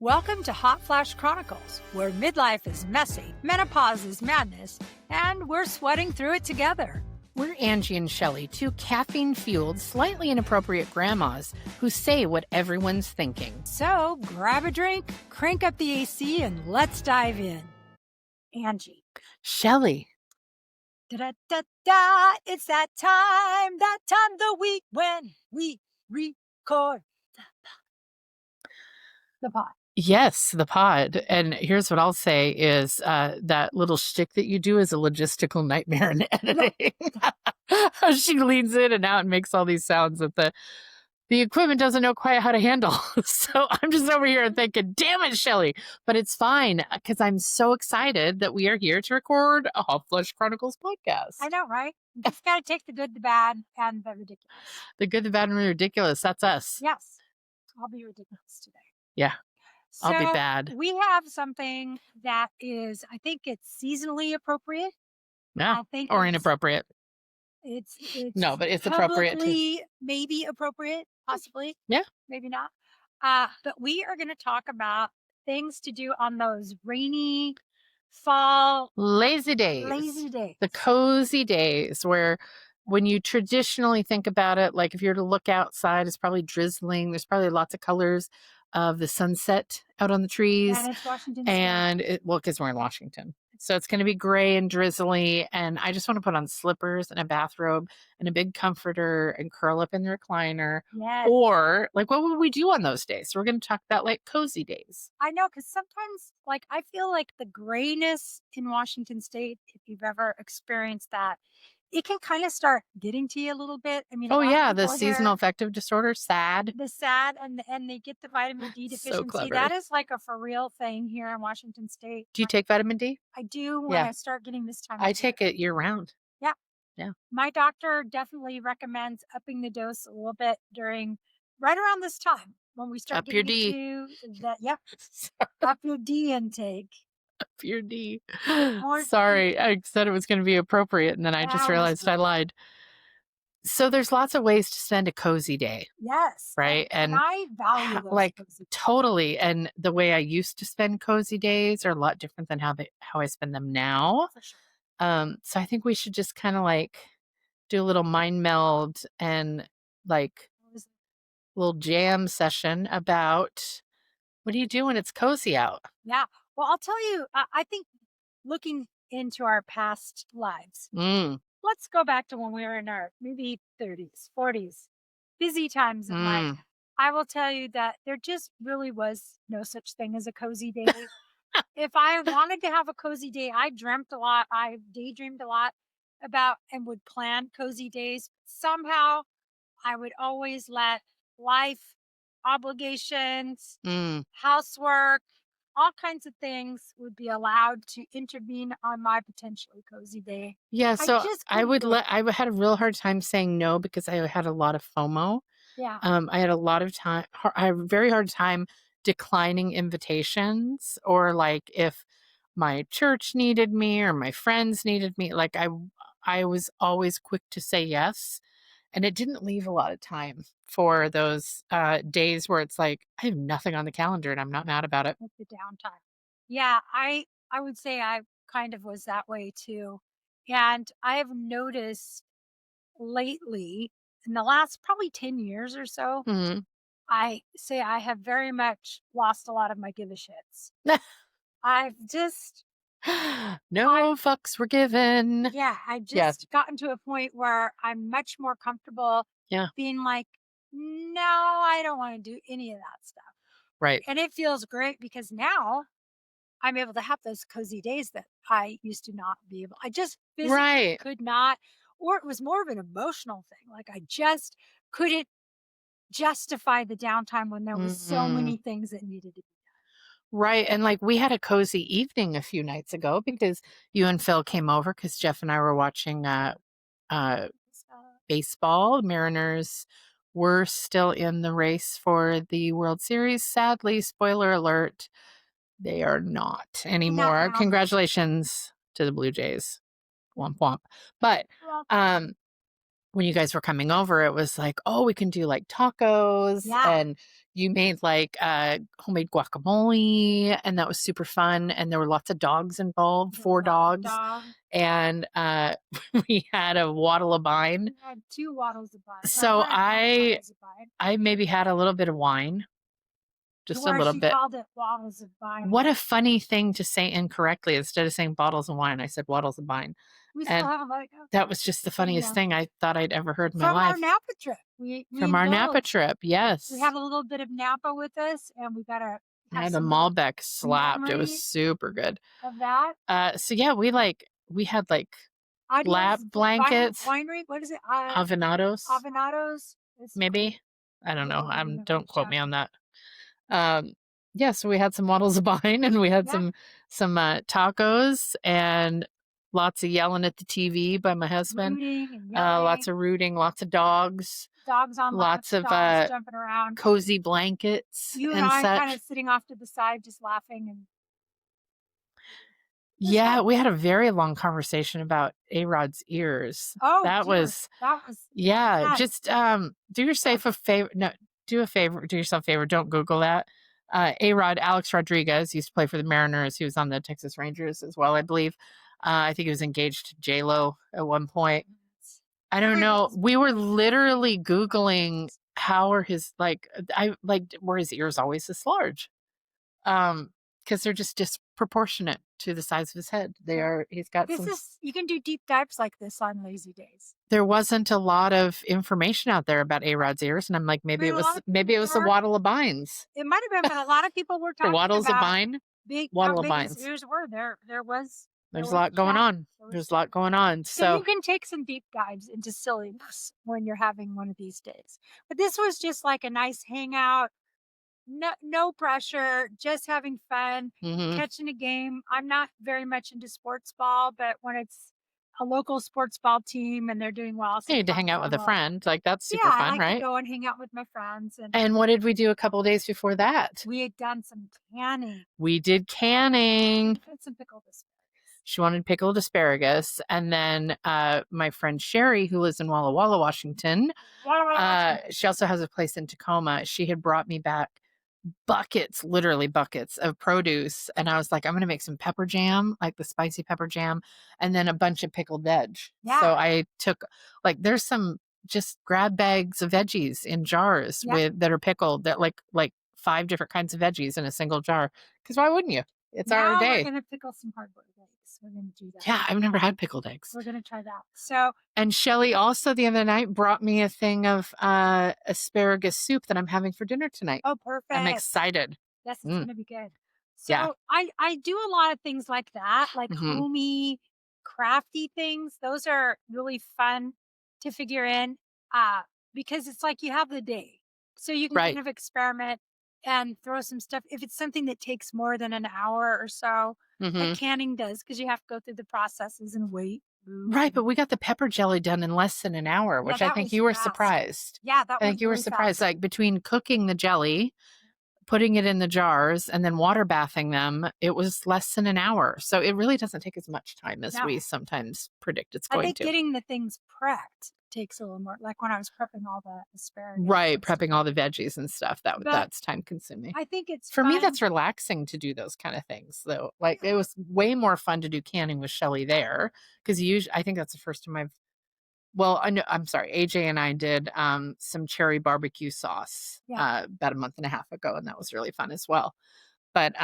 Welcome to Hot Flash Chronicles, where midlife is messy, menopause is madness, and we're sweating through it together. We're Angie and Shelly, two caffeine-fueled, slightly inappropriate grandmas who say what everyone's thinking. So grab a drink, crank up the AC, and let's dive in. Angie. Shelley. Da-da-da-da, it's that time the week when we record the pod. Yes, the pod. And here's what I'll say is that little shtick that you do is a logistical nightmare in editing. She leans in and out and makes all these sounds that the equipment doesn't know quite how to handle. So I'm just over here thinking, damn it, Shelley. But it's fine because I'm so excited that we are here to record a Hot Flush Chronicles podcast. I know, right? You just got to take the good, the bad, and the ridiculous. The good, the bad, and the ridiculous. That's us. Yes. I'll be ridiculous today. Yeah. So I'll be bad. We have something that is, I think it's seasonally appropriate. Yeah. I think or inappropriate. It's no, but it's appropriate. Maybe appropriate, possibly. Yeah. Maybe not. But we are going to talk about things to do on those rainy fall lazy days. The cozy days where when you traditionally think about it, like if you're to look outside, it's probably drizzling. There's probably lots of colors of the sunset out on the trees. And it's Washington State. Because we're in Washington. So it's going to be gray and drizzly. And I just want to put on slippers and a bathrobe and a big comforter and curl up in the recliner. Yes. Or like, what would we do on those days? So we're going to talk about like cozy days. I know, because sometimes like I feel like the grayness in Washington State, if you've ever experienced that, it can kind of start getting to you a little bit. I mean, the seasonal affective disorder, SAD. The SAD, and they get the vitamin D deficiency. So clever. That is like a for real thing here in Washington State. Do you take vitamin D? I do when I start getting this time. I take it year round. Yeah. Yeah. My doctor definitely recommends upping the dose a little bit right around this time when we start getting to that. Yeah. Up your D intake. Your D. Sorry, I said it was going to be appropriate, and then I just realized I lied. So there's lots of ways to spend a cozy day. Yes. Right. And I value those like cozy totally. And the way I used to spend cozy days are a lot different than how I spend them now. For sure. So I think we should just kind of like do a little mind meld and like a little jam session about what do you do when it's cozy out? Yeah. Well, I'll tell you, I think looking into our past lives, let's go back to when we were in our maybe 30s, 40s, busy times in life. I will tell you that there just really was no such thing as a cozy day. If I wanted to have a cozy day, I dreamt a lot. I daydreamed a lot about and would plan cozy days. Somehow I would always let life, obligations, housework, all kinds of things would be allowed to intervene on my potentially cozy day. Yeah, so I had a real hard time saying no because I had a lot of FOMO. Yeah. I had a very hard time declining invitations, or like if my church needed me or my friends needed me, like I was always quick to say yes. And it didn't leave a lot of time for those days where it's like, I have nothing on the calendar and I'm not mad about it. The downtime. Yeah, I would say I kind of was that way too. And I have noticed lately, in the last probably 10 years or so, I say I have very much lost a lot of my give a shits. I've just... fucks were given. Yeah, I just gotten to a point where I'm much more comfortable being like, no, I don't want to do any of that stuff. Right. And it feels great because now I'm able to have those cozy days that I used to not be able. I just physically could not, or it was more of an emotional thing. Like I just couldn't justify the downtime when there was so many things that needed to be. Right. And like we had a cozy evening a few nights ago because you and Phil came over because Jeff and I were watching baseball. Mariners were still in the race for the World Series. Sadly, spoiler alert, they are not anymore. Congratulations to the Blue Jays. Womp womp. But when you guys were coming over, it was like, oh, we can do like tacos, and you made like homemade guacamole, and that was super fun. And there were lots of dogs involved, 4 dogs. And we had a Waddle of Wine. We had 2 Waddles of Wine. So I maybe had a little bit of wine. Just a little bit. Called it Waddles of Wine. What a funny thing to say incorrectly. Instead of saying bottles of wine, I said Waddles of Wine. We still have like that was just the funniest thing I thought I'd ever heard in my life. From our Napa trip. From our Napa trip, yes. We had a little bit of Napa with us, and we got I had a Malbec slapped. It was super good. Of that. So yeah, we had like lap blankets. Winery, what is it? Avenados. Maybe. I don't know. Don't quote me on that. Yeah, so we had some Waddles of Wine, and we had some tacos, and lots of yelling at the TV by my husband. Lots of rooting, lots of dogs. Dogs on lots of jumping around. Cozy blankets. You and I kind of sitting off to the side, just laughing. And yeah, we had a very long conversation about A-Rod's ears. Oh, that was yeah. Just do yourself a favor. No, do yourself a favor. Don't Google that. A-Rod, Alex Rodriguez, used to play for the Mariners. He was on the Texas Rangers as well, I believe. I think he was engaged to J-Lo at one point. I don't know. We were literally Googling how are his were his ears always this large? Because they're just disproportionate to the size of his head. He's got you can do deep dives like this on lazy days. There wasn't a lot of information out there about A-Rod's ears, and I'm like, maybe it was the Waddle of Vines. It might have been, but a lot of people were talking the Waddles about of Vine. Waddle of Vines. His ears were there. There's a lot going on. There's a lot going on. So you can take some deep dives into silliness when you're having one of these days. But this was just like a nice hangout. No pressure, just having fun, catching a game. I'm not very much into sports ball, but when it's a local sports ball team and they're doing well, you need to hang out with a friend. Like that's super fun, I like right? To go and hang out with my friends. And what did we do a couple of days before that? We had done some canning. We did canning. We had some pickled asparagus. She wanted pickled asparagus, and then my friend Sherry, who lives in Walla Walla, Washington, she also has a place in Tacoma. She had brought me back literally buckets of produce, and I was like, I'm gonna make some pepper jam, like the spicy pepper jam, and then a bunch of pickled veg. So I took there's some just grab bags of veggies in jars that are pickled, that like 5 different kinds of veggies in a single jar, because why wouldn't you? It's our day. We're gonna pickle some hard-boiled eggs. We're gonna do that. Yeah, I've never had pickled eggs. We're gonna try that. And Shelly also the other night brought me a thing of asparagus soup that I'm having for dinner tonight. Oh, perfect! I'm excited. Yes, it's gonna be good. So I do a lot of things like that, like homey, crafty things. Those are really fun to figure in because it's like you have the day, so you can kind of experiment and throw some stuff. If it's something that takes more than an hour or so, like canning does, because you have to go through the processes and wait. Right, but we got the pepper jelly done in less than an hour, which I think you were surprised. Yeah, I think you were surprised. Like between cooking the jelly, putting it in the jars, and then water bathing them, it was less than an hour. So it really doesn't take as much time as we sometimes predict it's going to. I think getting the things prepped takes a little more, like when I was prepping all the asparagus. Right, prepping all the veggies and stuff. That's time consuming. I think it's for me, that's relaxing to do those kind of things though. Like it was way more fun to do canning with Shelly there, because I think that's the first time I'm sorry, AJ and I did some cherry barbecue sauce about a month and a half ago, and that was really fun as well. But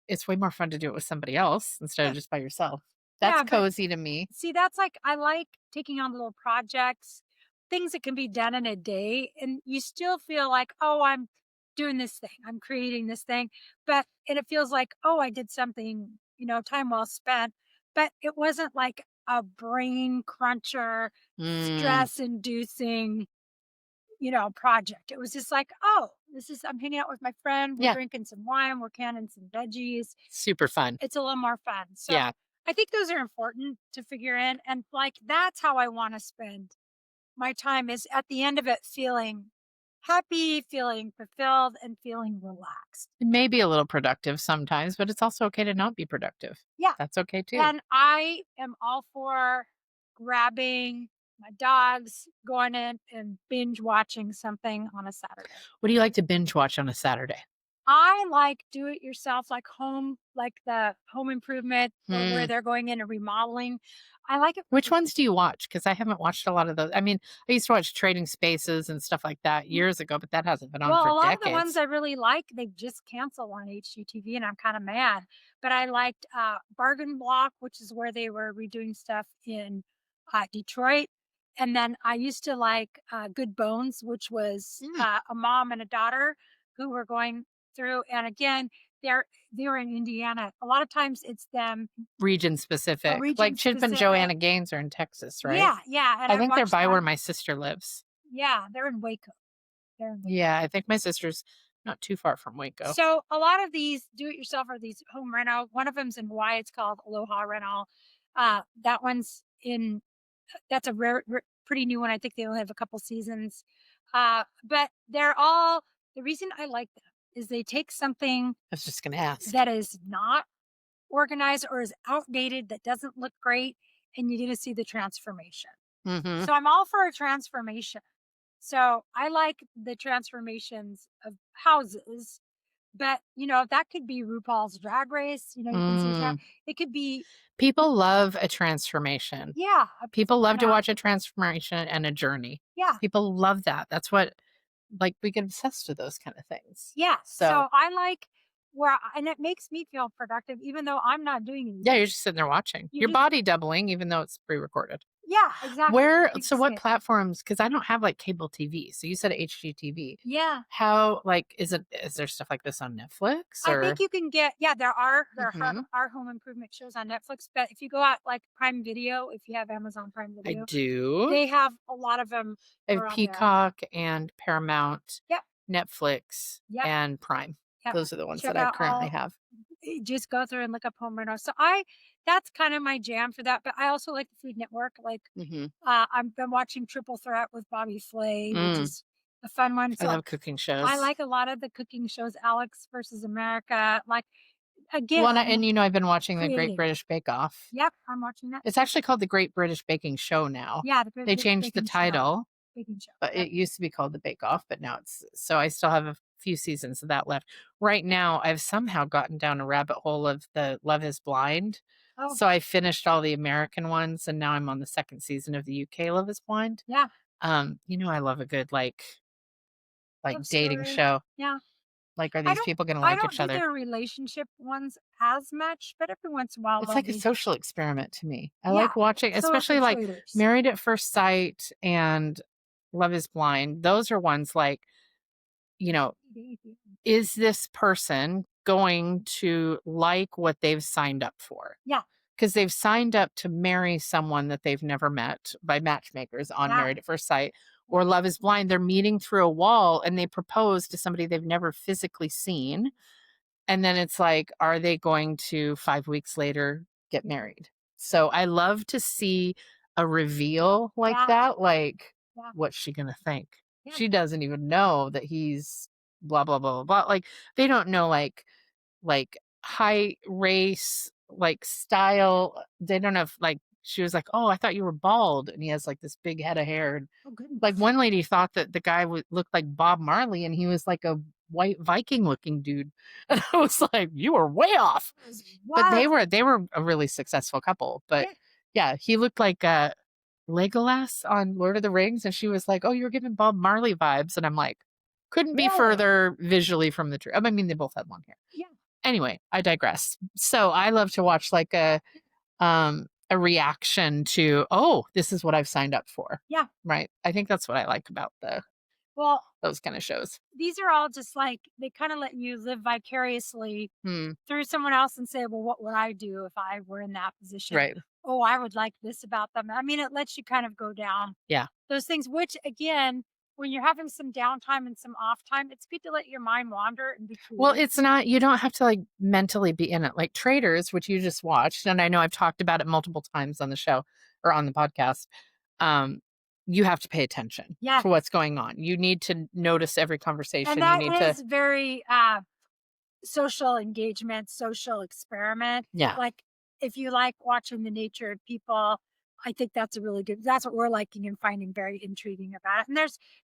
it's way more fun to do it with somebody else instead of just by yourself. That's cozy to me. See, that's I like taking on little projects, things that can be done in a day, and you still feel like, oh, I'm doing this thing, I'm creating this thing, and it feels like, oh, I did something, time well spent, but it wasn't like a brain cruncher, stress-inducing, project. It was just like, oh, I'm hanging out with my friend, we're drinking some wine, we're canning some veggies. Super fun. It's a little more fun. So I think those are important to figure in. And that's how I want to spend my time, is at the end of it feeling happy, feeling fulfilled, and feeling relaxed. It may be a little productive sometimes, but it's also okay to not be productive. Yeah. That's okay too. And I am all for grabbing my dogs, going in and binge watching something on a Saturday. What do you like to binge watch on a Saturday? I like do it yourself, like the home improvement or where they're going in and remodeling. I like it. Which ones do you watch? Because I haven't watched a lot of those. I mean, I used to watch Trading Spaces and stuff like that years ago, but that hasn't been on Well, for a lot of the ones decades. I really like, they've just canceled on HGTV, and I'm kind of mad. But I liked Bargain Block, which is where they were redoing stuff in Detroit. And then I used to like Good Bones, which was a mom and a daughter who were going through. And again, they're in Indiana. A lot of times it's them Region specific. region Like Chip and specific. Joanna Gaines are in Texas, right? Yeah, yeah. And I think they're watched by where that. my sister lives. Yeah, they're in Waco. Yeah, I think my sister's not too far from Waco. So a lot of these do-it-yourself are these home rental. One of them's in Hawaii. It's called Aloha Rental. That one's in. That's a pretty new one. I think they only have a couple seasons. But they're all. The reason I like them is they take something I was just going to ask. that is not organized or is outdated, that doesn't look great, and you get to see the transformation. Mm-hmm. So I'm all for a transformation. So I like the transformations of houses, but that could be RuPaul's Drag Race. You can see it could be. People love a transformation. Yeah, people love to watch a transformation and a journey. Yeah, people love that. That's what, like, we get obsessed with those kind of things. Yeah, so I like and it makes me feel productive, even though I'm not doing anything. Yeah, you're just sitting there watching. Your body doubling, even though it's pre-recorded. Yeah, exactly. So what platforms, because I don't have like cable TV. So you said HGTV. Yeah. How, like, is there stuff like this on Netflix? Or? I think you can get, there are home improvement shows on Netflix, but if you go out like Prime Video, if you have Amazon Prime Video. I do. They have a lot of them. I have Peacock and Paramount. Yep. Netflix and Prime. Yep. Those are the ones that I currently have. Just go through and look up home rental. So that's kind of my jam for that. But I also like the Food Network. Like I've been watching Triple Threat with Bobby Flay, which is a fun one. So I love cooking shows. I like a lot of the cooking shows. Alex versus America. Like again. Well, and I've been watching the Great British Bake Off. Yep, I'm watching that. It's actually called the Great British Baking Show now. Yeah, they changed the title. Baking Show. But it used to be called the Bake Off, but now so I still have a few seasons of that left. Right now, I've somehow gotten down a rabbit hole of the Love is Blind. Oh. So I finished all the American ones, and now I'm on the second season of the UK Love is Blind. Yeah. I love a good like dating show. Yeah. Like, are these people going to like each other? I don't do their relationship ones as much, but every once in a while. It's like a social experiment to me. I like watching, especially like Married at First Sight and Love is Blind. Those are ones like, is this person going to like what they've signed up for? Yeah. Because they've signed up to marry someone that they've never met by matchmakers on Married at First Sight. Or Love is Blind, they're meeting through a wall and they propose to somebody they've never physically seen. And then it's like, are they going to 5 weeks later get married? So I love to see a reveal like that. Like, what's she going to think? Yeah. She doesn't even know that he's blah, blah, blah, blah, blah. Like, they don't know like height, race, like style. They don't have like, she was like, oh, I thought you were bald. And he has like this big head of hair. And like one lady thought that the guy looked like Bob Marley and he was like a white Viking looking dude. And I was like, you were way off. But they were a really successful couple. But yeah, he looked like Legolas on Lord of the Rings. And she was like, oh, you're giving Bob Marley vibes. And I'm like, couldn't be further visually from the truth. I mean, they both had long hair. Yeah. Anyway, I digress. So I love to watch like a reaction to, oh, this is what I've signed up for. Yeah. Right. I think that's what I like about those kind of shows. These are all just like, they kind of let you live vicariously through someone else and say, well, what would I do if I were in that position? Right. Oh, I would like this about them. I mean, it lets you kind of go down those things, which again, when you're having some downtime and some off time, it's good to let your mind wander and be cool. Well, it's not, you don't have to like mentally be in it. Like Traders, which you just watched, and I know I've talked about it multiple times on the show or on the podcast. You have to pay attention to what's going on. You need to notice every conversation. And that is very social engagement, social experiment. Yeah. Like if you like watching the nature of people, I think that's a really good, that's what we're liking and finding very intriguing about it. And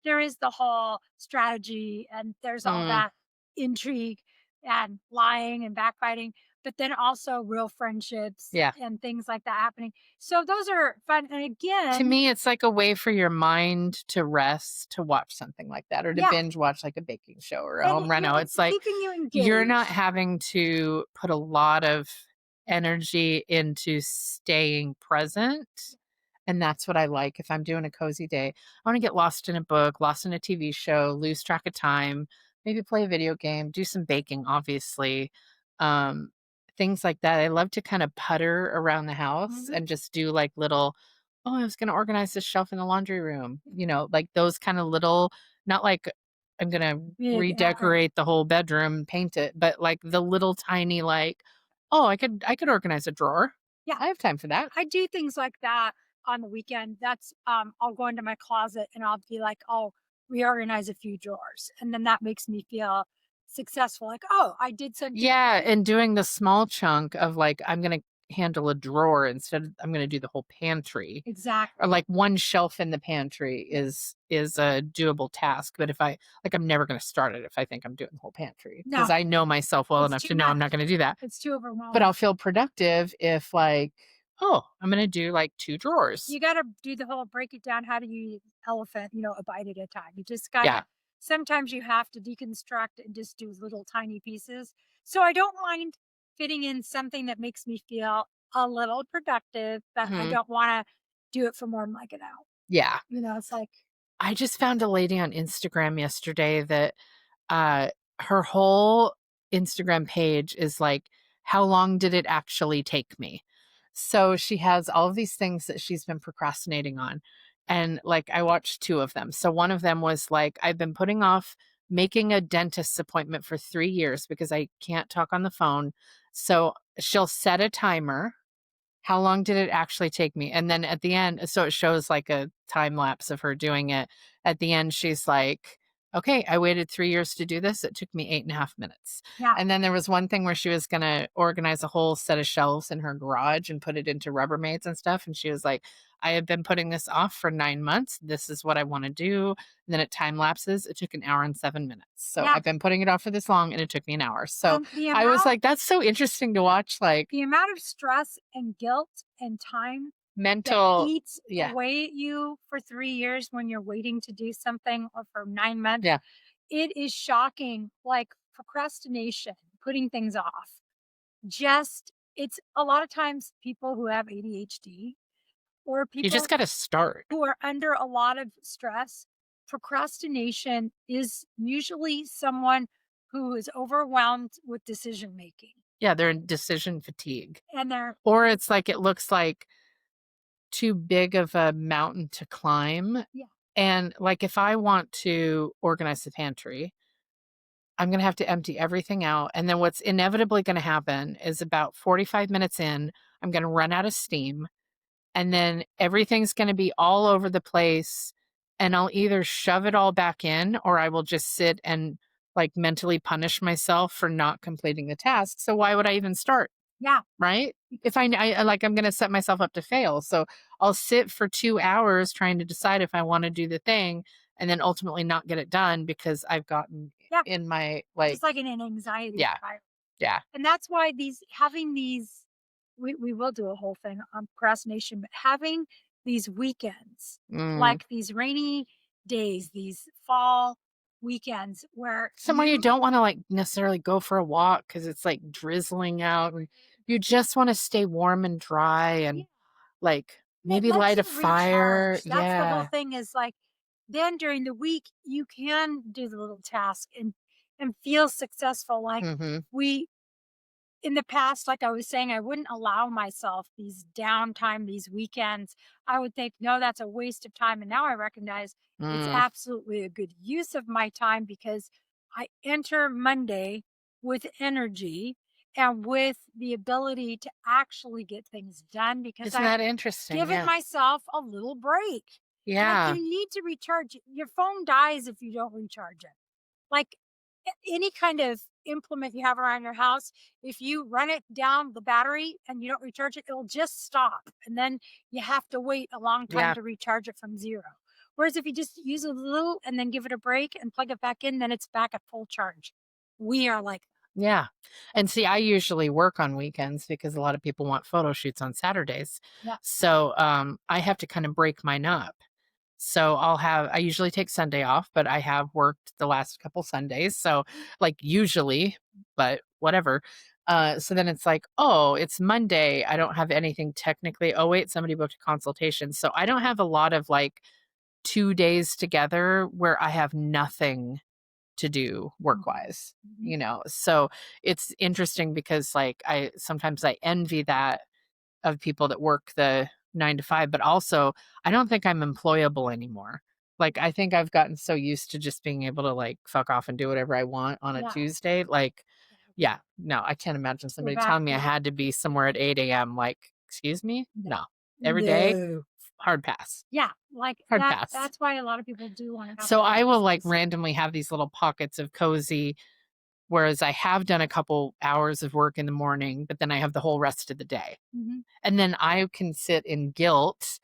there is the whole strategy and there's all Mm, that intrigue and lying and backbiting, but then also real friendships yeah. and things like that happening. So those are fun. And To again, me, it's like a way for your mind to rest, to watch something like that, or to yeah, binge watch like a baking show or a and home reno. it's It's like keeping you you're not engaged. having to put a lot of energy into staying present. And that's what I like if I'm doing a cozy day. I want to get lost in a book, lost in a TV show, lose track of time, maybe play a video game, do some baking, obviously. Um, things like that. I love to kind of putter around the house Mhm. and just do like little, oh, I was going to organize this shelf in the laundry room, like those kind of little, not like I'm going to Big effort. redecorate the whole bedroom, paint it, but like the little tiny, like, oh, I could organize a drawer. Yeah. I have time for that. I do things like that on the weekend. That's I'll go into my closet and I'll be like, "Oh, reorganize a few drawers." And then that makes me feel successful. Like, "Oh, I did something." Yeah, and doing the small chunk of, like, I'm gonna handle a drawer instead of I'm gonna do the whole pantry, or, Exactly. like, one shelf in the pantry is a doable task, but if I'm never gonna start it if I think I'm doing the whole pantry because No, I know myself well it's enough too to know I'm much. not gonna do that, It's too but overwhelming. I'll feel productive if, like, "Oh, I'm gonna do, like, 2 drawers." You gotta do the whole break it down. How do you eat elephant, a bite at a time. You just Yeah. gotta sometimes you have to deconstruct and just do little tiny pieces. So I don't mind fitting in something that makes me feel a little productive, but I Mhm. don't wanna do it for more than like an hour. Yeah. It's like, I just found a lady on Instagram yesterday that Uh, her whole Instagram page is like, how long did it actually take me? So she has all of these things that she's been procrastinating on. And like, I watched two of them. So one of them was like, I've been putting off making a dentist's appointment for 3 years because I can't talk on the phone. So she'll set a timer. How long did it actually take me? And then at the end, so it shows like a time lapse of her doing it. At the end, she's like, okay, I waited 3 years to do this. It took me 8.5 minutes. yeah, And then there was one thing where she was going to organize a whole set of shelves in her garage and put it into Rubbermaids and stuff. And she was like, I have been putting this off for 9 months. This is what I want to do. And then it time lapses. It took an hour and 7 minutes. So yeah. I've been putting it off for this long and it took me an hour. So And I was like, that's so interesting to watch. Like, the amount of stress and guilt and time that mental, eats yeah, away at you for 3 years when you're waiting to do something or for 9 months, yeah. it is shocking, like, procrastination, putting things off. Just it's a lot of times people who have ADHD or You just people gotta start. who are under a lot of stress, procrastination is usually someone who is overwhelmed with decision making, Yeah, they're in decision fatigue. and they're Or it's like it looks like too big of a mountain to climb. yeah, And, like, if I want to organize the pantry, I'm gonna have to empty everything out, and then what's inevitably gonna happen is about 45 minutes in, I'm gonna run out of steam, and then everything's gonna be all over the place, and I'll either shove it all back in or I will just sit and, like, mentally punish myself for not completing the task. So why would I even start, yeah. right? If like, I'm gonna set myself up to fail. So I'll sit for 2 hours trying to decide if I wanna do the thing and then ultimately not get it done because I've gotten Yeah, in my, just like, like in an anxiety yeah, spiral. yeah. And that's why these we will do a whole thing on procrastination, but having these weekends, Mm. like these rainy days, these fall weekends where Somewhere you you don't wanna, like, necessarily go for a walk because it's, like, drizzling out, and you just wanna stay warm and dry yeah, and, like, and it maybe lets light a you fire. recharge. That's the whole Yeah. thing is like then during the week you can do the little task and feel successful. Like Mhm. we in the past, like I was saying, I wouldn't allow myself these downtime, these weekends. I would think, no, that's a waste of time. And now I recognize it's Mm. absolutely a good use of my time because I enter Monday with energy and with the ability to actually get things done because Isn't I've that interesting? given Yeah. myself a little break. Like Yeah. you need to recharge. Your phone dies if you don't recharge it. Like any kind of implement you have around your house, if you run it down the battery and you don't recharge it, it'll just stop. And then you have to wait a long time Yeah. to recharge it from zero. Whereas if you just use a little and then give it a break and plug it back in, then it's back at full charge. We are like, Yeah. And see, I usually work on weekends because a lot of people want photo shoots on Saturdays. yeah. So I have to kind of break mine up. So I usually take Sunday off, but I have worked the last couple Sundays. So like usually, but whatever. So then it's like, oh, it's Monday. I don't have anything technically. Oh, wait, somebody booked a consultation. So I don't have a lot of like 2 days together where I have nothing to do work wise, so it's interesting because like sometimes I envy that of people that work the 9 to 5, but also I don't think I'm employable anymore. Like I think I've gotten so used to just being able to like fuck off and do whatever I want on a Tuesday. Like, yeah, no, I can't imagine somebody telling me I had to be somewhere at 8 a.m. Like, excuse me? No. Every day, hard pass. Yeah, like hard pass. That's why a lot of people do want to. So I will like randomly have these little pockets of cozy, whereas I have done a couple hours of work in the morning, but then I have the whole rest of the day. Mm-hmm. And then I can sit in guilt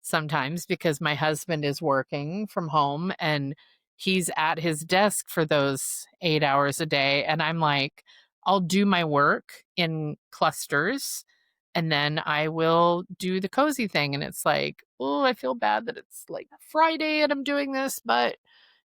sometimes because my husband is working from home and he's at his desk for those 8 hours a day. And I'm like, I'll do my work in clusters and then I will do the cozy thing. And it's like, oh, I feel bad that it's like Friday and I'm doing this, but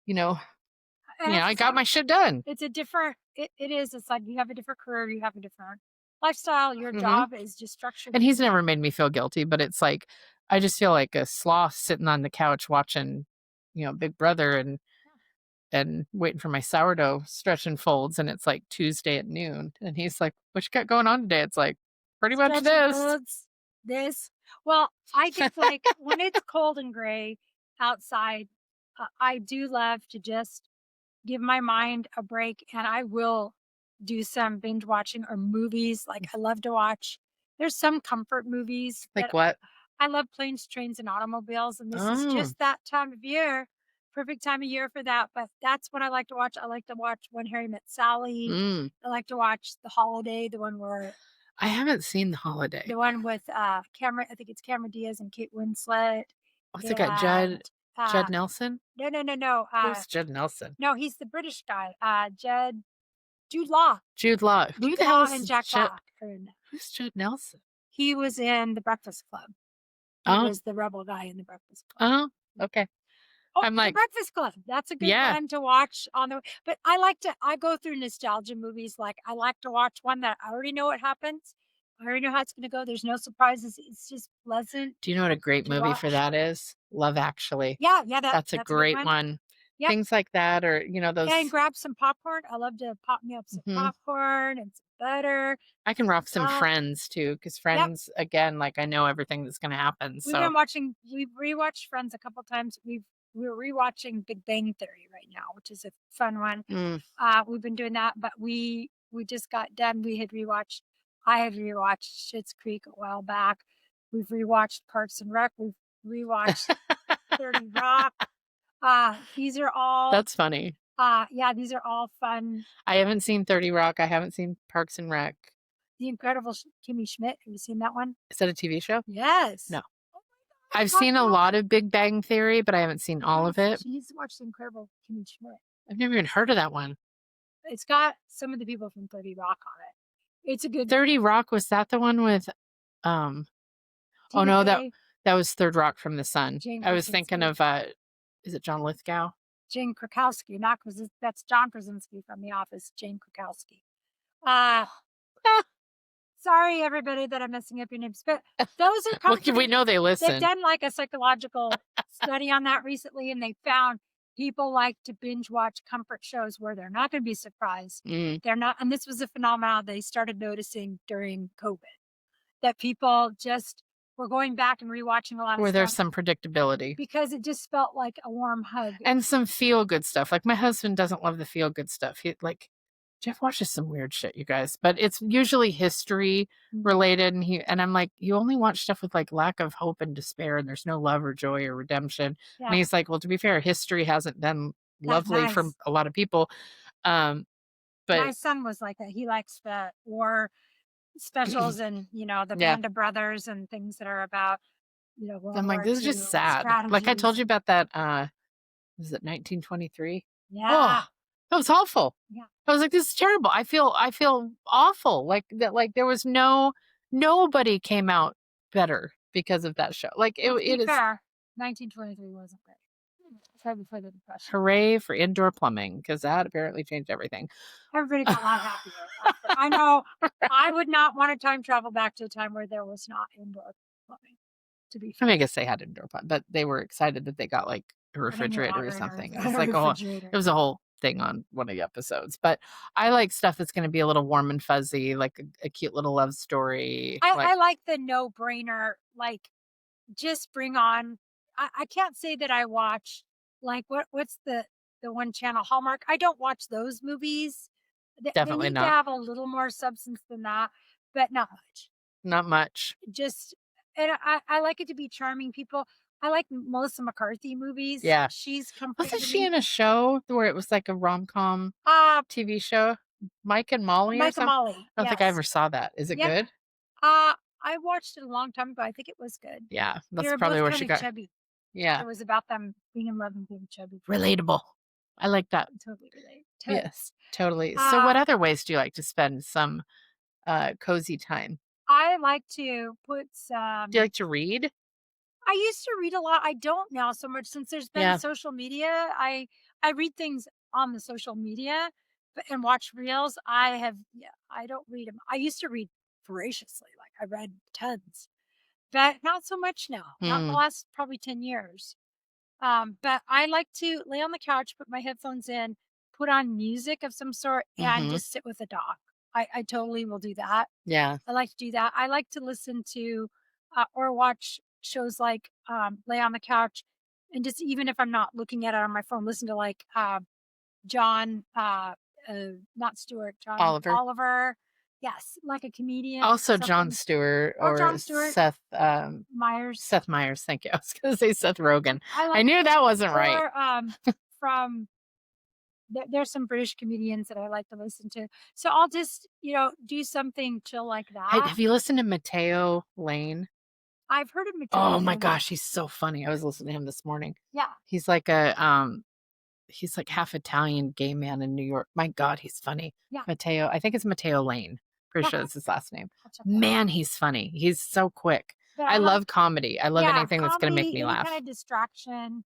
I got my shit done. It's a different, it is. It's like you have a different career, you have a different lifestyle. Your job is just structured. And he's never made me feel guilty, but it's like, I just feel like a sloth sitting on the couch watching, Big Brother and waiting for my sourdough stretch and folds. And it's like Tuesday at noon. And he's like, what you got going on today? It's like, pretty much this. Well, I just like when it's cold and gray outside, I do love to just give my mind a break, and I will do some binge watching or movies. Like I love to watch. There's some comfort movies. Like what? I love planes, trains, and automobiles, and this is just that time of year. Perfect time of year for that. But that's what I like to watch. I like to watch When Harry Met Sally. I like to watch The Holiday, the one where I haven't seen The Holiday. The one with Cameron, I think it's Cameron Diaz and Kate Winslet. What's it got? Judd Nelson? No. Who's Judd Nelson? No, he's the British guy. Jude Law. Jude Law. Who the hell is Jack Black? Who's Judd Nelson? He was in The Breakfast Club. He was the rebel guy in The Breakfast Club. Oh, okay. Oh, I'm like, The Breakfast Club. That's a good one to watch on the. But I go through nostalgia movies. Like I like to watch one that I already know what happens. I already know how it's going to go. There's no surprises. It's just pleasant. Do you know what a great movie for that is? Love Actually. Yeah. That's a great one. Yep. Things like that, or those. Yeah, and grab some popcorn. I love to pop me up some popcorn and some butter. I can rock some Friends too, because Friends again, like I know everything that's going to happen. We've been watching. We've rewatched Friends a couple times. We're rewatching Big Bang Theory right now, which is a fun one. We've been doing that, but we just got done. I had rewatched Schitt's Creek a while back. We've rewatched Parks and Rec. We've rewatched 30 Rock. These are all. That's funny. Yeah, these are all fun. I haven't seen 30 Rock. I haven't seen Parks and Rec. The Incredible Kimmy Schmidt. Have you seen that one? Is that a TV show? Yes. No. I've seen a lot of Big Bang Theory, but I haven't seen all of it. She needs to watch The Incredible Kimmy Schmidt. I've never even heard of that one. It's got some of the people from 30 Rock on it. It's a good 30 Rock. Was that the one with oh no, that was Third Rock from the Sun. I was thinking of is it John Lithgow? Jane Krakowski, that's John Krasinski from The Office, Jane Krakowski. Sorry, everybody, that I'm messing up your names, but those are well, we know they listen. They've done like a psychological study on that recently, and they found people like to binge watch comfort shows where they're not going to be surprised. They're not, and this was a phenomenon they started noticing during COVID, that people just were going back and rewatching a lot of where stuff there's some predictability because it just felt like a warm hug and some feel good stuff. Like my husband doesn't love the feel good stuff. Jeff watches some weird shit, you guys, but it's usually history related. And I'm like, you only watch stuff with like lack of hope and despair, and there's no love or joy or redemption. Yeah. And he's like, well, to be fair, history hasn't been lovely for a lot of people. But My but son was like that. He likes the war specials and, the yeah. Band of Brothers and things that are about, World I'm like, War this is just II and sad. Like I told strategies. you about that, was it 1923? Oh, Yeah. that was awful. Yeah. I was like, this is terrible. I feel awful. Like that, like there was nobody came out better because of that show. Like Well, to be it is fair, 1923 wasn't great. It's right before the Depression. hooray for indoor plumbing because that apparently changed everything. Everybody got a lot happier after. I know I would not want to time travel back to a time where there was not indoor plumbing, to be I mean, fair. I guess they had indoor plumbing, but they were excited that they got like a Running refrigerator or water in something. It a was like refrigerator. it was a whole thing on one of the episodes. But I like stuff that's going to be a little warm and fuzzy, like a cute little love story. I like the no-brainer, like, just bring on I can't say that I watch, like, what's the one channel, Hallmark? I don't watch those movies. They Definitely need to not. have a little more substance than that, but not much. Not much. Just and I like it to be charming people. I like Melissa McCarthy movies. Yeah. She's comforting Wasn't to she me. in a show where it was like a rom-com Uh, TV show? Mike and Molly or Mike and something? Molly, I don't think I yes. ever saw that. Is it Yep. good? I watched it a long time ago. I think it was good. Yeah, They that's were probably both where she kinda got. chubby. Yeah, It was about them being in love and being chubby. relatable. I like that. Totally relate. Yes, totally. So Uh, what other ways do you like to spend some cozy time? I like to put Do you some like to read? I used to read a lot. I don't now so much since there's been Yeah. social media. I read things on the social media and watch reels. I don't read them. I used to read voraciously. Like I read tons, but not so much now. Not in the Mm, last probably 10 years. But I like to lay on the couch, put my headphones in, put on music of some sort, and mhm. just sit with a dog. I totally will do that. Yeah. I like to do that. I like to listen to or watch shows like Lay on the Couch and just even if I'm not looking at it on my phone, listen to like John, not Stewart, John Oliver. Oliver. Yes, like a comedian or Also Jon something. Stewart Or or John Stewart Seth Myers. Meyers. Thank you. I was going to say Seth Rogen. I I like knew that wasn't right. or from there's some British comedians that I like to listen to. So I'll just, do something chill like that. Have you listened to Mateo Lane? I've heard of Mateo Oh my Lane. gosh, he's so funny. I was listening to him this morning. Yeah. He's like he's like half Italian gay man in New York. My God, he's funny. Yeah. Mateo, I think it's Mateo Lane. Pretty sure Okay. that's his last name. I'll check that out. Man, he's funny. He's so quick. But I I like love comedy. I love anything that's going to make comedy, me any laugh. kind of distraction,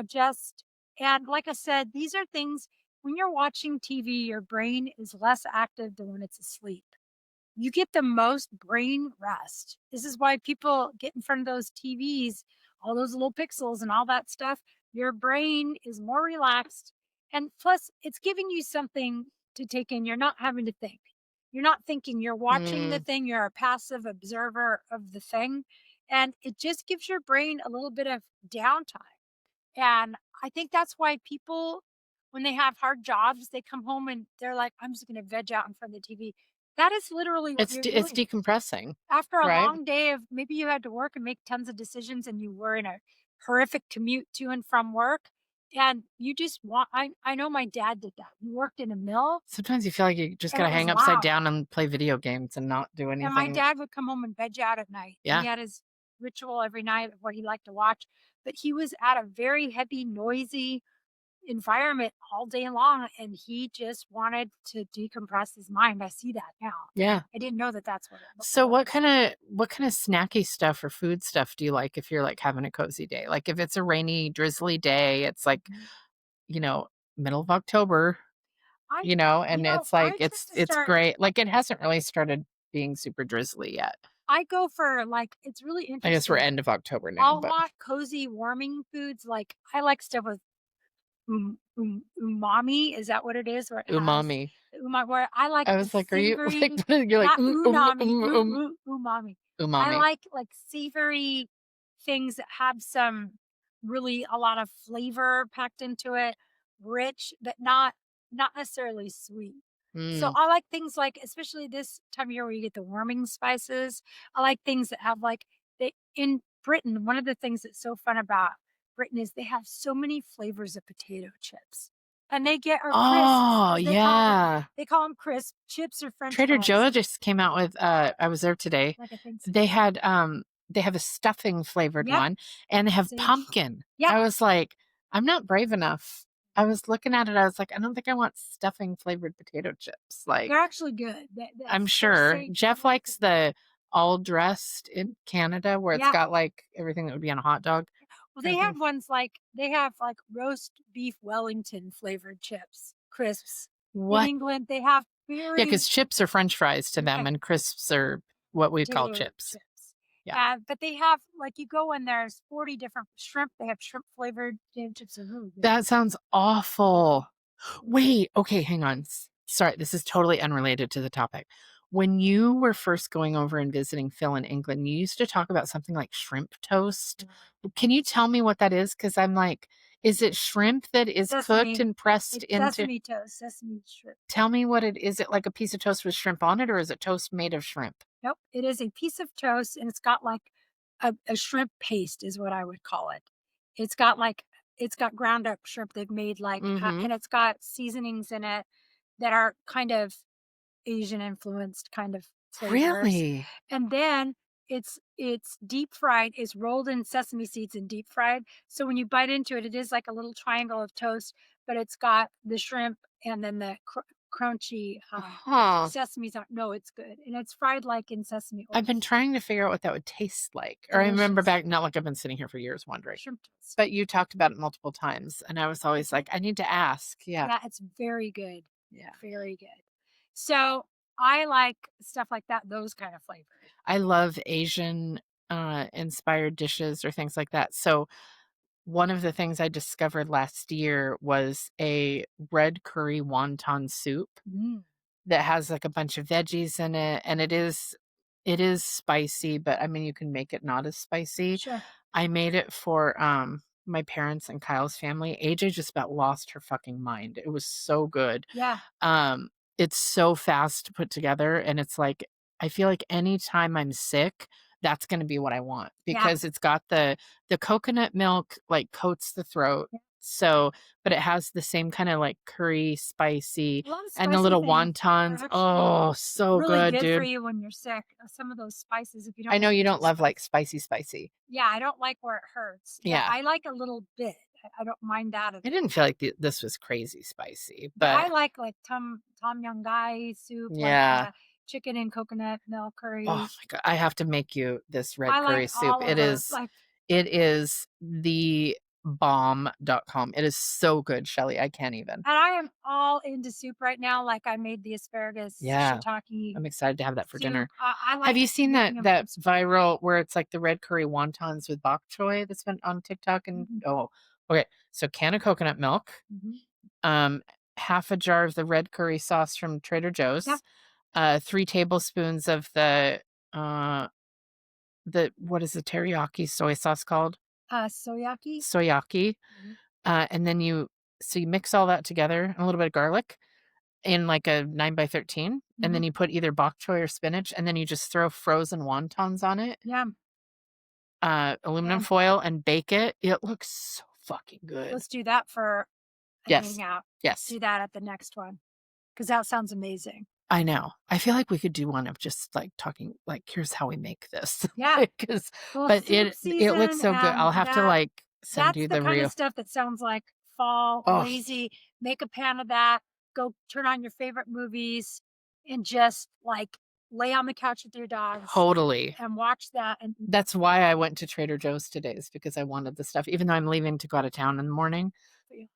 just and like I said, these are things when you're watching TV, your brain is less active than when it's asleep. You get the most brain rest. This is why people get in front of those TVs, all those little pixels and all that stuff. Your brain is more relaxed. And plus, it's giving you something to take in. You're not having to think. You're not thinking, you're watching the Mm, thing, you're a passive observer of the thing. And it just gives your brain a little bit of downtime. And I think that's why people, when they have hard jobs, they come home and they're like, I'm just going to veg out in front of the TV. That is literally what you're it's doing. decompressing, After a right? long day of maybe you had to work and make tons of decisions and you were in a horrific commute to and from work. And you just I know my dad did that. He worked in a mill Sometimes you feel like you just and got it to was hang upside loud. down and play video games and not do And my anything. dad would come home and veg out at night. And Yeah. he had his ritual every night of what he liked to watch. But he was at a very heavy, noisy environment all day long and he just wanted to decompress his mind. I see that now. Yeah. I didn't know that that's what it looked So like. what kind of snacky stuff or food stuff do you like if you're like having a cozy day? Like if it's a rainy, drizzly day, it's like, Mhm. you know, middle of October, I and it's like I tend to it's start great. Like it hasn't really started being super drizzly yet. I go for like it's really I guess we're interesting. end of October now, I'll but want cozy warming foods. Like I like stuff with umami. Is that what it is? Where it has umami. where I like I the was like, are you like savory, you're like not unami, umami. I umami. like savory things that have some really a lot of flavor packed into it, rich, but not necessarily sweet. So Mm, I like things like, especially this time of year where you get the warming spices. I like things that have like they in Britain. One of the things that's so fun about Britain is they have so many flavors of potato chips. And they get or Oh, crisps. yeah. They call them crisp chips or French Trader fries. Joe just came out with, I was there today. Like I think so. They had, they have a stuffing flavored one and they have Sage. pumpkin. Yep. I was like, I'm not brave enough. I was looking at it. I was like, I don't think I want stuffing flavored potato chips. Like, they're actually good. I'm sure Jeff likes the all dressed in Canada where it's got like everything that would be on a hot dog. Well, they have ones like they have like roast beef Wellington flavored chips, crisps. What? In England, they have Yeah, because chips are French fries to them, and crisps are what we call chips. Yeah, but they have like you go in there's 40 different shrimp. They have shrimp flavored chips. Are really good. That sounds awful. Wait, okay, hang on. Sorry, this is totally unrelated to the topic. When you were first going over and visiting Phil in England, you used to talk about something like shrimp toast. Can you tell me what that is? Because I'm like, is it shrimp that is cooked and pressed into sesame toast, sesame shrimp? Tell me what it is. It like a piece of toast with shrimp on it, or is it toast made of shrimp? Nope, it is a piece of toast, and it's got like a shrimp paste, is what I would call it. It's got ground up shrimp they've made like, and it's got seasonings in it that are kind of Asian influenced kind of flavors. Really? And then it's deep fried. It's rolled in sesame seeds and deep fried. So when you bite into it, it is like a little triangle of toast, but it's got the shrimp and then the crunchy sesame. No, it's good, and it's fried like in sesame oil. I've been trying to figure out what that would taste like. Or I remember back, not like I've been sitting here for years wondering. Shrimp toast. But you talked about it multiple times, and I was always like, I need to ask. Yeah, it's very good. Yeah, very good. So I like stuff like that, those kind of flavors. I love Asian inspired dishes or things like that. So one of the things I discovered last year was a red curry wonton soup that has like a bunch of veggies in it, and it is spicy, but I mean you can make it not as spicy. Sure. I made it for my parents and Kyle's family. AJ just about lost her fucking mind. It was so good. Yeah. It's so fast to put together, and it's like I feel like anytime I'm sick, that's going to be what I want because it's got the coconut milk like coats the throat. So, but it has the same kind of like curry, spicy, and the little wontons. Oh, so really good, dude. For dude. you when you're sick, some of those spices. If you don't, I know you don't love like spicy. Yeah, I don't like where it hurts. Yeah, I like a little bit. I don't mind that. I didn't feel like this was crazy spicy, but I like tom yum gai soup. Yeah. Like, chicken and coconut milk curry. Oh my God. I have to make you this red curry soup. It is the bomb.com. It is so good, Shelly. I can't even. And I am all into soup right now. Like I made the asparagus shiitake. I'm excited to have that for dinner. I like have you seen that viral where it's like the red curry wontons with bok choy that's been on TikTok? And okay. So can of coconut milk, half a jar of the red curry sauce from Trader Joe's, 3 tablespoons of the what is the teriyaki soy sauce called? Soyaki. And then you mix all that together, and a little bit of garlic in like a 9x13, and then you put either bok choy or spinach, and then you just throw frozen wontons on it. Aluminum foil and bake it. It looks so fucking good. Let's do that for a hangout. Yes. Do that at the next one because that sounds amazing. I know. I feel like we could do one of just like talking, like, here's how we make this. Yeah. But it looks so good. I'll have to like send you the kind of stuff that sounds like fall, lazy. Make a pan of that. Go turn on your favorite movies and just like lay on the couch with your dogs. Totally. And watch that. And that's why I went to Trader Joe's today, is because I wanted the stuff, even though I'm leaving to go out of town in the morning. I'll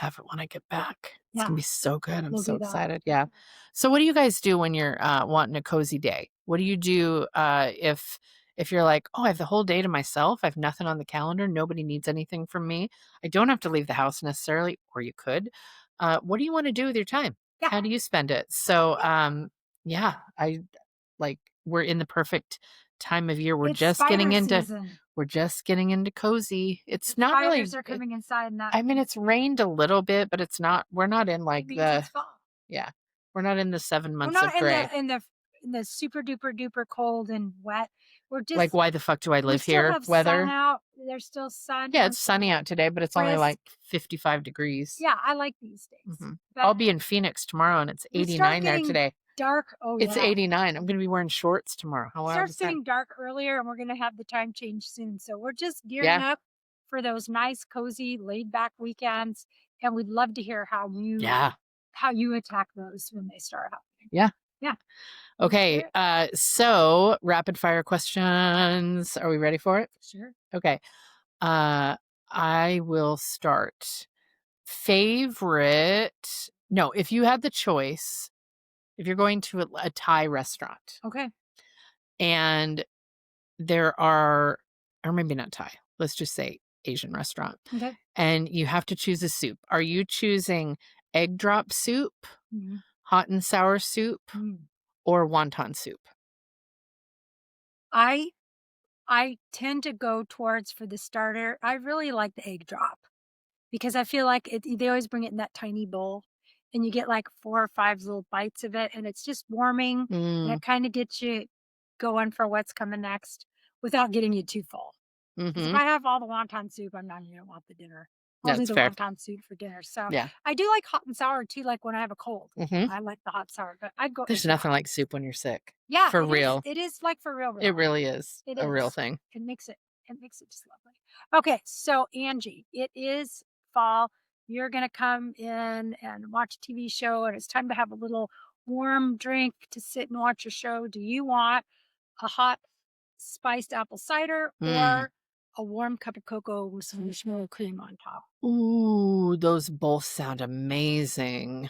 have it when I get back. It's gonna be so good. I'm so excited. Yeah. So what do you guys do when you're wanting a cozy day? What do you do if you're like, oh, I have the whole day to myself. I have nothing on the calendar. Nobody needs anything from me. I don't have to leave the house necessarily, or you could. What do you want to do with your time? Yeah. How do you spend it? So I like we're in the perfect time of year. We're just getting into cozy. It's not really. Spiders are coming inside. I mean, it's rained a little bit, but it's not. We're not in like we're not in the 7 months of gray. in the super duper duper cold and wet. We're just Like, why the fuck do I we live still here? have Weather. sun out. There's still sun. Yeah, and it's sunny out today, but it's only crisp. like 55 degrees. Yeah, I like these days. But I'll be in Phoenix tomorrow, and it's we start 89 there getting today. dark. Oh, It's yeah. 89. I'm going to be wearing shorts tomorrow. How It wild starts is that? getting dark earlier, and we're going to have the time change soon. So we're just gearing up for those nice, cozy, laid-back weekends. And we'd love to hear how you attack those when they start happening. Yeah. Yeah. Okay. So rapid fire questions. Are we ready for it? Sure. Okay. I will start. Favorite. No, if you had the choice, if you're going to a Thai restaurant. Okay. And there are, or maybe not Thai, let's just say Asian restaurant. Okay. And you have to choose a soup. Are you choosing egg drop soup, hot and sour soup, or wonton soup? I tend to go towards, for the starter, I really like the egg drop because I feel like they always bring it in that tiny bowl and you get like 4 or 5 little bites of it and it's just warming and it kind of gets you going for what's coming next without getting you too full. If I have all the wonton soup, I'm not going to want the dinner. I'll do the wonton soup for dinner. So I do like hot and sour too, like when I have a cold. I like the hot sour, but I'd go. There's nothing like soup when you're sick. Yeah. For real. It is like for real. It really is a real thing. It makes it just lovely. Okay. So Angie, it is fall. You're going to come in and watch a TV show and it's time to have a little warm drink to sit and watch a show. Do you want a hot spiced apple cider or a warm cup of cocoa with some marshmallow cream on top? Ooh, those both sound amazing.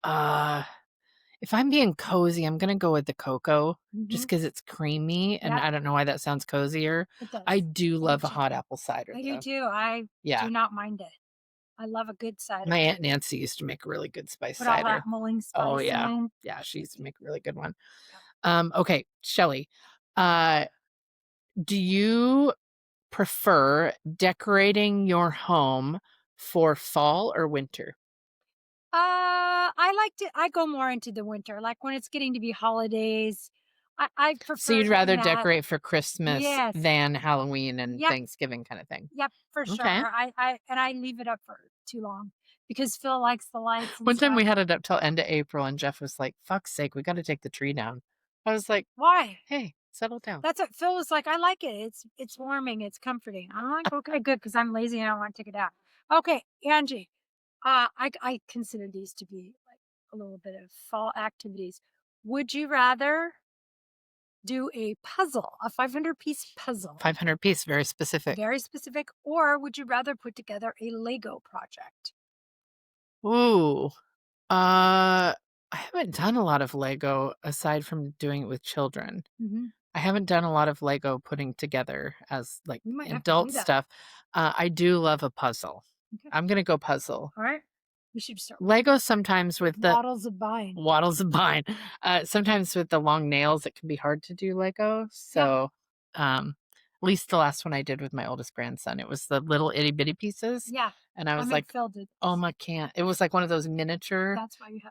If I'm being cozy, I'm going to go with the cocoa just because it's creamy. And I don't know why that sounds cozier. It does. I do love a hot apple cider. I do too. I do not mind it. I love a good cider. My Aunt Nancy used to make a really good spice Put cider. All that mulling spice oh, yeah. in. Yeah, she used to make a really good one. Okay, Shelly. Do you prefer decorating your home for fall or winter? I go more into the winter, like when it's getting to be holidays. I prefer. So you'd rather decorate for Christmas than Halloween and Thanksgiving kind of thing. Yep, for sure. I leave it up for too long because Phil likes the lights. One time we had it up till end of April, and Jeff was like, "Fuck's sake, we got to take the tree down." I was like, "Why? Hey, settle down." That's what Phil was like. I like it. It's warming. It's comforting. I'm like, okay, good, because I'm lazy and I don't want to take it down. Okay, Angie. I consider these to be like a little bit of fall activities. Would you rather do a puzzle, a 500-piece puzzle? 500-piece, very specific. Very specific. Or would you rather put together a Lego project? Ooh. I haven't done a lot of Lego aside from doing it with children. I haven't done a lot of Lego putting together as like adult stuff. I do love a puzzle. Okay. I'm going to go puzzle. All right. We should start. Lego sometimes with the Waddles of Vine. Sometimes with the long nails, it can be hard to do Lego. So, at least the last one I did with my oldest grandson, it was the little itty bitty pieces. Yeah. And I was like, oh my can't. It was like one of those miniature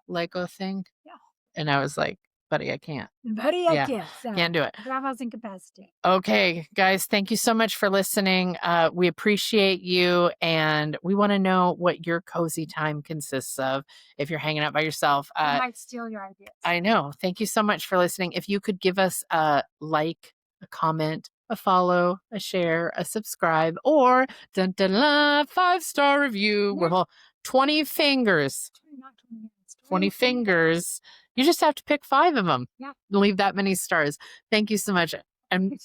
Lego thing. Yeah. And I was like, buddy, I can't. Buddy, I can't. So can't do it. Grandma's incapacitated. Okay, guys, thank you so much for listening. We appreciate you, and we want to know what your cozy time consists of if you're hanging out by yourself. I might steal your ideas. I know. Thank you so much for listening. If you could give us a like, a comment, a follow, a share, a subscribe, or 5-star review. We're all 20 fingers. 20 fingers. You just have to pick 5 of them. Yeah. Leave that many stars. Thank you so much. And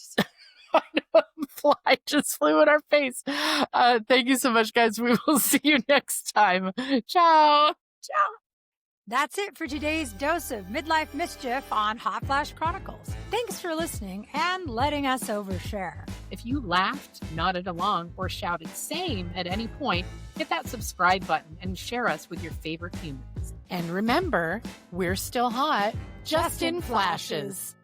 a fly just flew in our face. Thank you so much, guys. We will see you next time. Ciao. Ciao. That's it for today's dose of midlife mischief on Hot Flash Chronicles. Thanks for listening and letting us overshare. If you laughed, nodded along, or shouted same at any point, hit that subscribe button and share us with your favorite humans. And remember, we're still hot, just in flashes.